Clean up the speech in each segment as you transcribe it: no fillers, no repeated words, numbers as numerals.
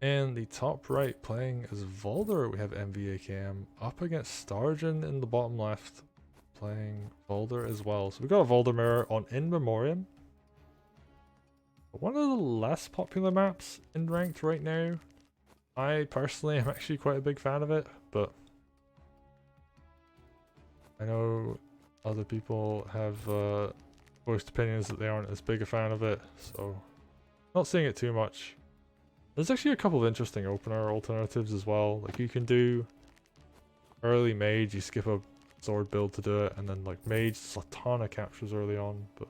In the top right, playing as Valder, we have MVAKM up against Stargen in the bottom left, playing Valder as well. So we got a Valder mirror on In Memoriam. One of the less popular maps in ranked right now. I personally am actually quite a big fan of it, but I know other people have voiced opinions that they aren't as big a fan of it, so not seeing it too much. There's actually a couple of interesting opener alternatives as well. Like you can do early mage, you skip a sword build to do it, and then like mage, there's a ton of captures early on, but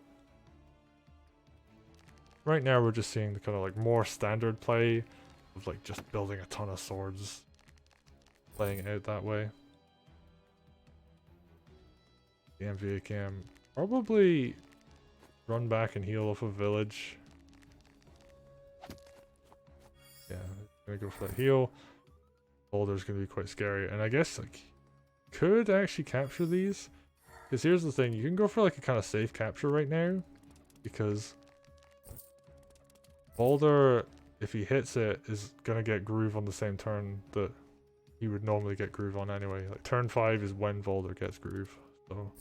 right now we're just seeing the kind of like more standard play of like just building a ton of swords, playing it out that way. The MVAKM probably run back and heal off a village. Yeah, gonna go for that heal. Boulder's gonna be quite scary, and I guess like could actually capture these, because here's the thing: you can go for like a kind of safe capture right now, because Boulder, if he hits it, is gonna get groove on the same turn that he would normally get groove on anyway. Like turn 5 is when Boulder gets groove, so.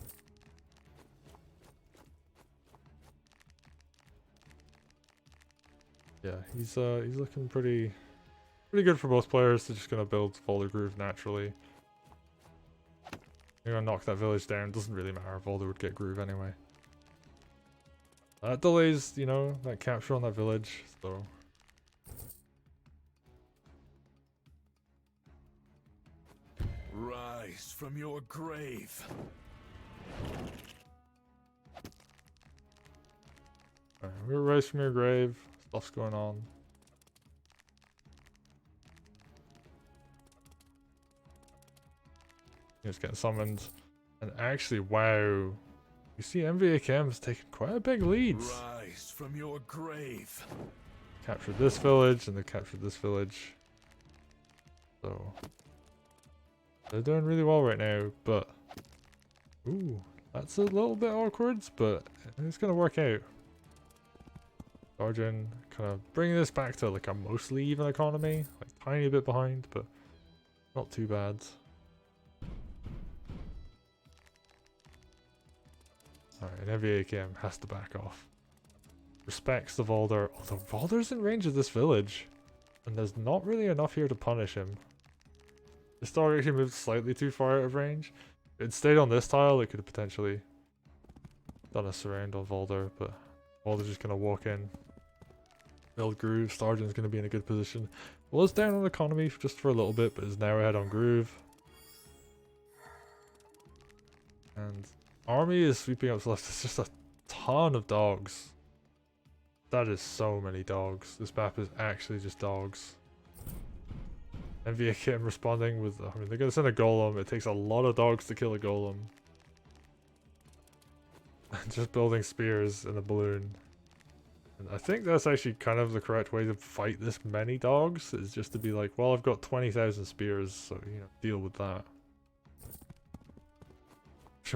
Yeah, he's looking pretty good for both players. They're just gonna build Valder groove naturally. You're gonna knock that village down. Doesn't really matter. Valder would get groove anyway. That delays, you know, that capture on that village. So rise from your grave. we're rise from your grave. Stuff's going on. He's getting summoned. And actually, wow. You see MVAKM's taking quite a big lead. Rise from your grave. Captured this village and they captured this village. So they're doing really well right now, but ooh, that's a little bit awkward, but it's gonna work out. Stargen kind of bringing this back to like a mostly even economy, like tiny bit behind, but not too bad. Alright, and MVAKM has to back off. Respects the Valder, although Valder's in range of this village, and there's not really enough here to punish him. This dog actually moved slightly too far out of range. If it stayed on this tile, it could have potentially done a surround on Valder, but Valder's just gonna walk in. Build groove. Stargen's gonna be in a good position. Was down on economy just for a little bit, but is now ahead on groove. And army is sweeping up to left. It's just a ton of dogs. That is so many dogs. This map is actually just dogs. MVAKM responding with, I mean, they're gonna send a golem. It takes a lot of dogs to kill a golem. Just building spears and a balloon. And I think that's actually kind of the correct way to fight this many dogs, is just to be like, well, I've got 20,000 spears, so, you know, deal with that.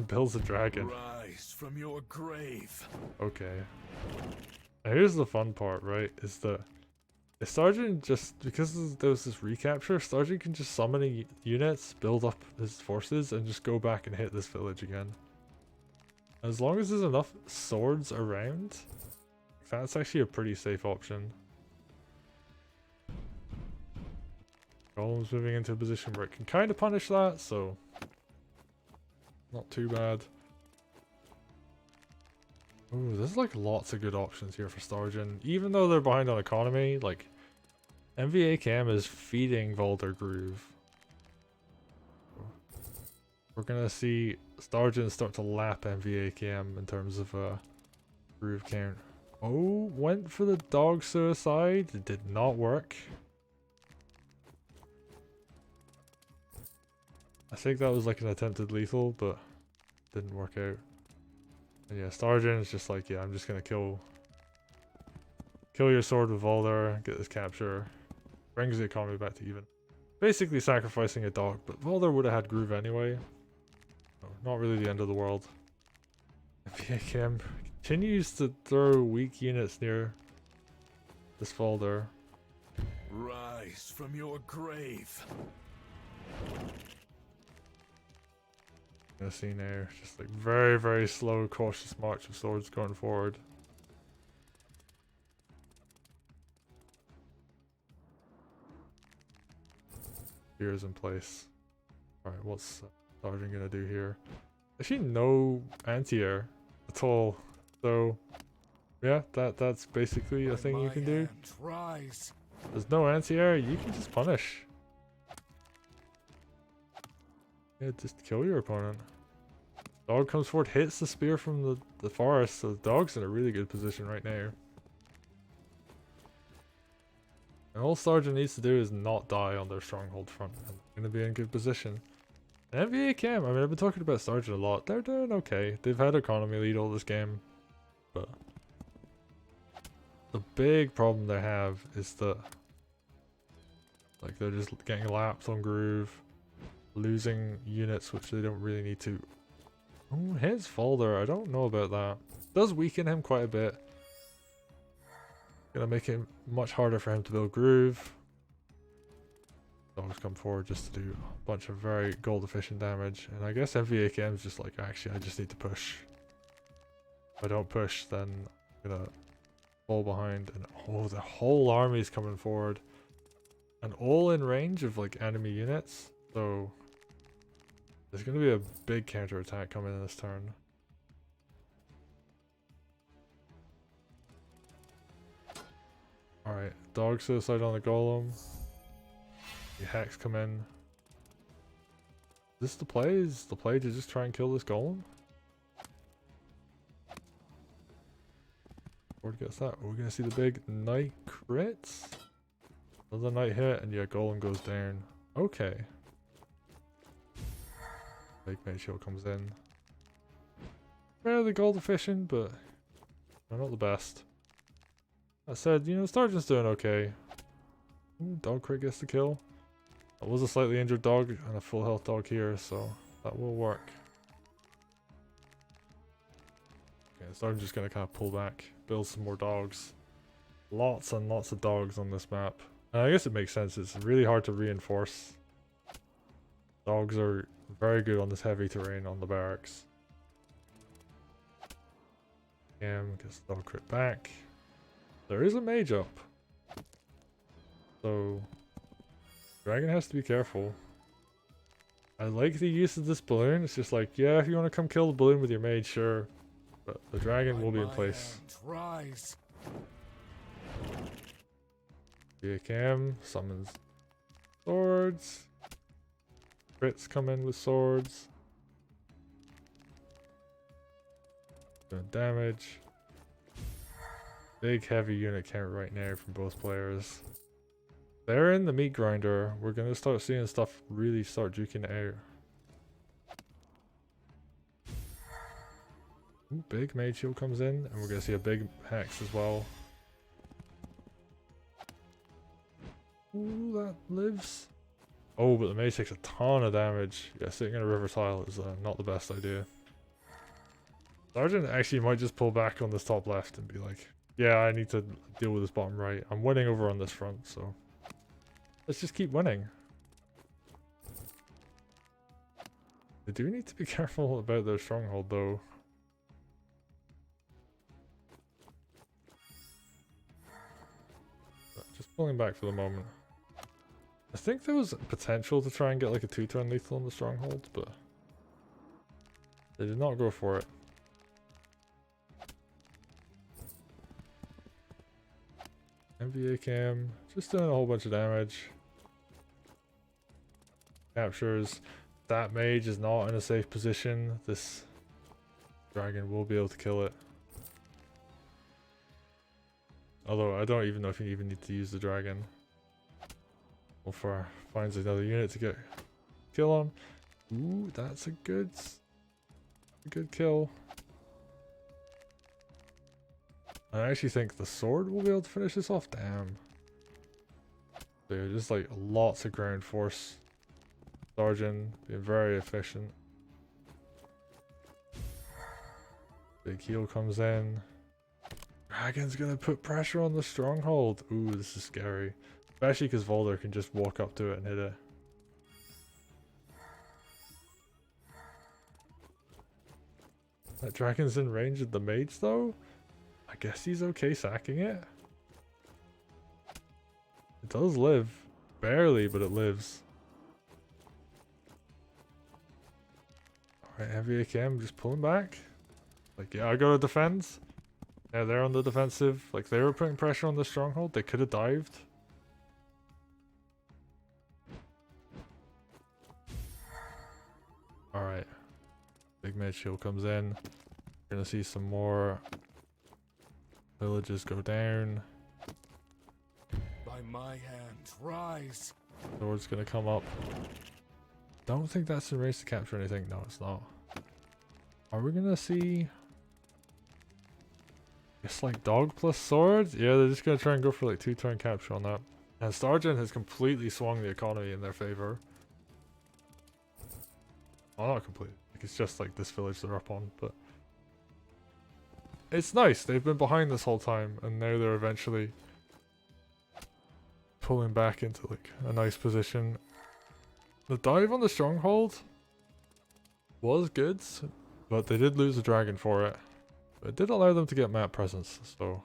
Builds a dragon. Rise from your grave. Okay. Now here's the fun part, right? Is that if Stargen just, because there was this recapture, Stargen can just summon units, build up his forces, and just go back and hit this village again. As long as there's enough swords around, that's actually a pretty safe option. Golem's moving into a position where it can kind of punish that, so not too bad. Ooh, there's like lots of good options here for Stargen. Even though they're behind on economy, like MVAKM is feeding Valder groove. We're gonna see Stargen start to lap MVAKM in terms of groove count. Oh, went for the dog suicide. It did not work. I think that was like an attempted lethal, but didn't work out. And yeah, Stargen is just like, yeah, I'm just gonna kill your sword with Valder, get this capture. Brings the economy back to even. Basically sacrificing a dog, but Valder would have had groove anyway. So not really the end of the world. MVAKM continues to throw weak units near this Valder. Rise from your grave. Gonna see now, just like very, very slow, cautious march of swords going forward. Spears in place. Alright, what's Stargen gonna do here? Actually, no anti-air at all. So, yeah, that's basically a thing you can do. Rise. There's no anti-air, you can just punish. Yeah, just kill your opponent. Dog comes forward, hits the spear from the forest, so the dog's in a really good position right now. And all Stargen needs to do is not die on their stronghold front, and they're going to be in good position. And MVAKM, I mean, I've been talking about Stargen a lot. They're doing okay. They've had economy lead all this game, but the big problem they have is that, like, they're just getting lapped on Groove, losing units which they don't really need to. Oh, his Valder, I don't know about that. Does weaken him quite a bit. Gonna make it much harder for him to build Groove. Dogs come forward just to do a bunch of very gold efficient damage. And I guess MVAKM is just like, actually I just need to push. If I don't push, then I'm gonna fall behind. And oh, the whole army is coming forward. And all in range of like enemy units. So there's going to be a big counter attack coming in this turn. Alright, dog suicide on the golem. The hacks come in. Is this the play? Is the play to just try and kill this golem? Board gets that. We're going to see the big knight crits. Another knight hit, and yeah, golem goes down. Okay. Big mage shield comes in. Fairly gold efficient, but they're not the best. That said, you know, Stargen's doing okay. Ooh, dog crit gets the kill. That was a slightly injured dog and a full health dog here, so that will work. Okay, Stargen's just gonna kind of pull back, build some more dogs. Lots and lots of dogs on this map. And I guess it makes sense, it's really hard to reinforce. Dogs are very good on this heavy terrain on the barracks. Gets the dog crit back. There is a mage up. So Dragon has to be careful. I like the use of this balloon. It's just like, yeah, if you want to come kill the balloon with your mage, sure. But the dragon will be in place. Rise. MVAKM summons swords. Crits come in with swords. Doing damage. Big heavy unit count right now from both players. They're in the meat grinder. We're gonna start seeing stuff really start juking out. Ooh, big mage shield comes in, and we're gonna see a big hex as well. Ooh, that lives. Oh, but the mage takes a ton of damage. Yeah, sitting in a river tile is not the best idea. Sergeant actually might just pull back on this top left and be like, yeah, I need to deal with this bottom right. I'm winning over on this front, so let's just keep winning. They do need to be careful about their stronghold, though. But just pulling back for the moment. I think there was potential to try and get like a 2-turn lethal on the stronghold, but they did not go for it. MVAKM just doing a whole bunch of damage. Captures. That mage is not in a safe position. This dragon will be able to kill it. Although I don't even know if you even need to use the dragon. Wolfar finds another unit to get kill on. Ooh, that's a good kill. I actually think the sword will be able to finish this off. Damn. Dude, just like lots of ground force. Stargen being very efficient. Big heal comes in. Dragon's gonna put pressure on the stronghold. Ooh, this is scary. Especially because Valder can just walk up to it and hit it. That dragon's in range of the mage though? I guess he's okay sacking it. It does live. Barely, but it lives. Alright, MVAKM just pulling back. Like, yeah, I gotta defend. Yeah, they're on the defensive. Like, they were putting pressure on the stronghold. They could have dived. Alright. Big mid shield comes in. We're gonna see some more villages go down. By my hand, rise. Sword's gonna come up. Don't think that's in race to capture anything. No, it's not. Are we gonna see... It's like dog plus sword? Yeah, they're just gonna try and go for like 2-turn capture on that. And Stargen has completely swung the economy in their favor. Well, not completely. Like, it's just like this village they're up on, but... It's nice. They've been behind this whole time, and now they're eventually pulling back into like a nice position. The dive on the stronghold was good, but they did lose a dragon for it. But it did allow them to get map presence, so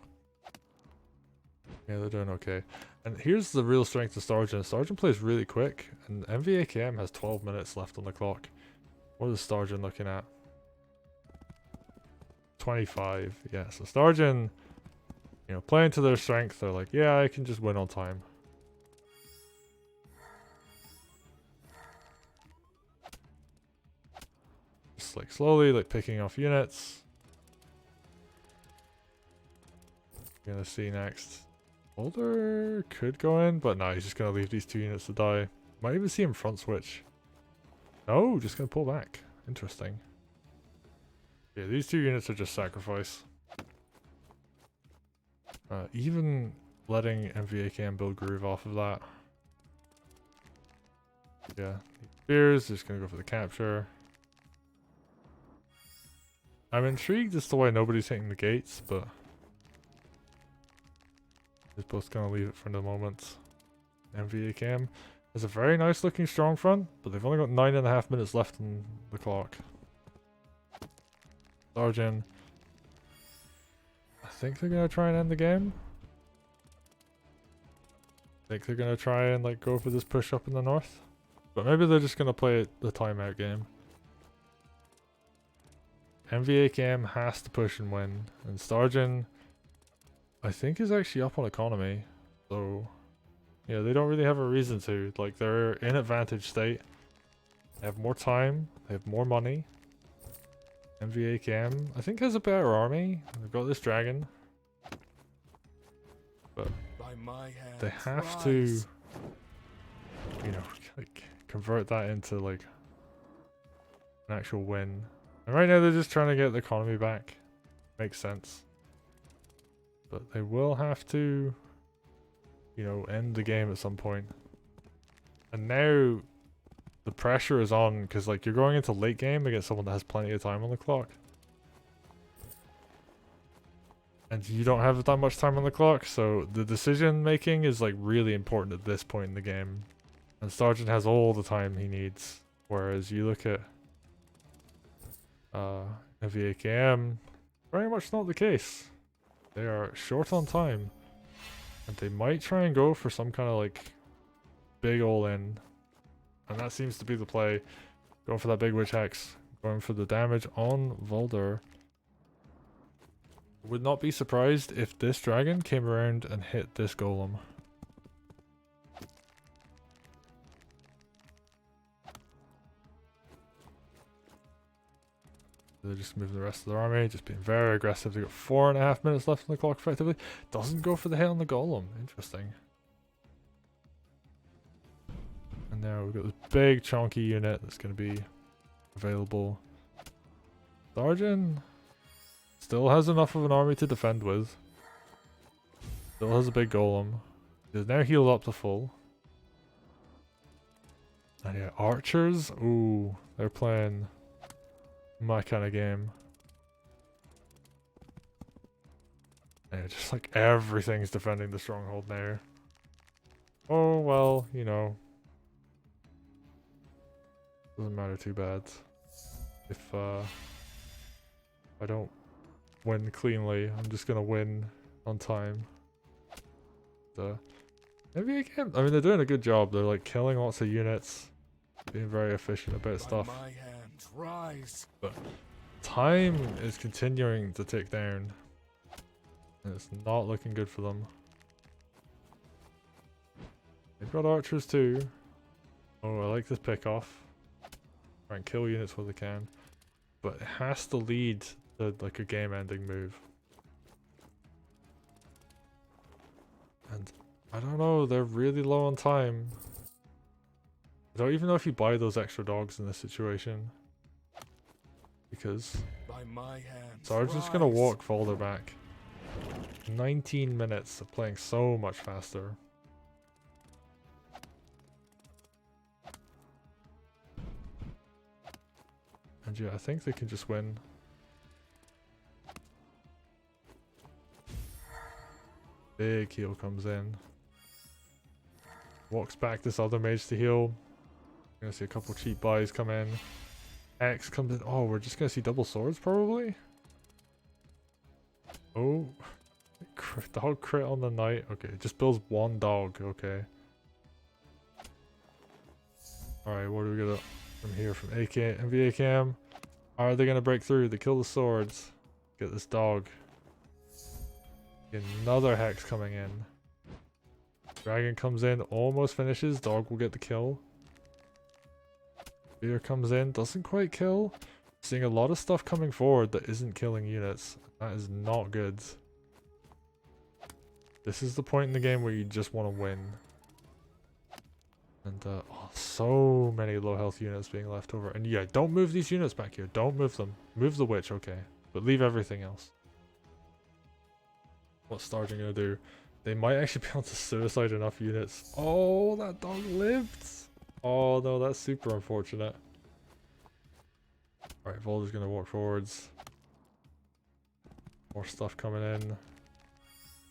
yeah, they're doing okay. And here's the real strength of Stargen. Stargen plays really quick, and MVAKM has 12 minutes left on the clock. What is Stargen looking at? 25. Yeah, so Stargen, you know, playing to their strength, they're like, yeah, I can just win on time. Just like slowly, like picking off units. You're gonna see next. Valder could go in, but no, he's just gonna leave these 2 units to die. Might even see him front switch. No, just gonna pull back. Interesting. Yeah, these 2 units are just sacrifice. Even letting MVAKM build Groove off of that. Yeah, spears, just gonna go for the capture. I'm intrigued as to why nobody's hitting the gates, but just both gonna leave it for the moment. MVAKM has a very nice looking strong front, but they've only got 9.5 minutes left on the clock. Stargen, I think they're gonna try and end the game. I think they're gonna try and like go for this push up in the north, but maybe they're just gonna play the timeout game. MVAKM has to push and win, and Stargen, I think, is actually up on economy, so yeah, they don't really have a reason to. Like, they're in advantage state. They have more time, they have more money. MVAKM, I think, has a better army. They've got this dragon. But By my hand, they have rise. to, you know, like, convert that into, like, an actual win. And right now they're just trying to get the economy back. Makes sense. But they will have to, you know, end the game at some point. And now the pressure is on, because like you're going into late game against someone that has plenty of time on the clock. And you don't have that much time on the clock, so the decision making is like really important at this point in the game. And Stargen has all the time he needs. Whereas you look at MVAKM, very much not the case. They are short on time. And they might try and go for some kind of like big all-in. And that seems to be the play. Going for that big witch hex. Going for the damage on Valder. Would not be surprised if this dragon came around and hit this golem. They're just moving the rest of their army, just being very aggressive. They've got 4.5 minutes left on the clock effectively. Doesn't go for the hit on the golem. Interesting. And now we've got this big chunky unit that's going to be available. Stargen still has enough of an army to defend with. Still has a big golem. He's now healed up to full. And yeah, archers. Ooh, they're playing my kind of game. Yeah, just like everything's defending the stronghold now. Oh, well, you know. Doesn't matter too bad. If I don't win cleanly, I'm just gonna win on time. Maybe again, I mean, they're doing a good job. They're like killing lots of units, being very efficient about stuff. My hand, rise. But time is continuing to tick down. And it's not looking good for them. They've got archers too. Oh, I like this pick off. Try and kill units where they can. But it has to lead to like a game ending move. And I don't know, they're really low on time. I don't even know if you buy those extra dogs in this situation. Because By my hand, Sarge's gonna walk Valder back. 19 minutes of playing so much faster. And yeah, I think they can just win. Big heal comes in. Walks back this other mage to heal. Gonna see a couple cheap buys come in. X comes in. Oh, we're just gonna see double swords probably? Oh. Dog crit on the knight. Okay, just builds one dog. Okay. Alright, what do we get from here? From MVAKM? Are they gonna break through? They kill the swords. Get this dog. Another hex coming in. Dragon comes in, almost finishes. Dog will get the kill. Spear comes in, doesn't quite kill. Seeing a lot of stuff coming forward that isn't killing units. That is not good. This is the point in the game where you just want to win. And oh, so many low health units being left over. And yeah, don't move these units back here. Don't move them. Move the witch, okay. But leave everything else. What's Stargen gonna do? They might actually be able to suicide enough units. Oh, that dog lived! Oh no, that's super unfortunate. Alright, Valder's gonna walk forwards. More stuff coming in.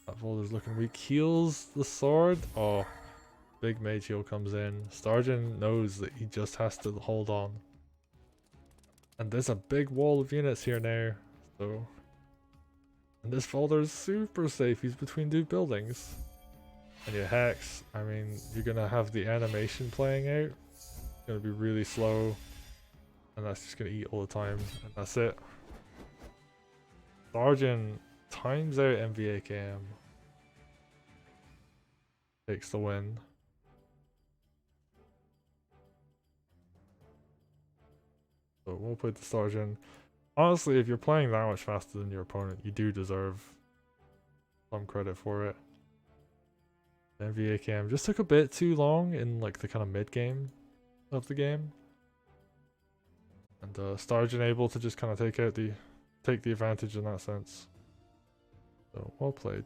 That Valder's looking weak. Heals the sword. Oh, big mage heal comes in. Stargen knows that he just has to hold on. And there's a big wall of units here now. So... And this Valder is super safe. He's between two buildings. And your Hex, I mean, you're gonna have the animation playing out. It's gonna be really slow. And that's just gonna eat all the time. And that's it. Stargen times out MVAKM. Takes the win. So we'll put the Stargen. Honestly, if you're playing that much faster than your opponent, you do deserve some credit for it. MVAKM just took a bit too long in like the kind of mid game of the game. And Stargen able to just kind of take the advantage in that sense. So well played.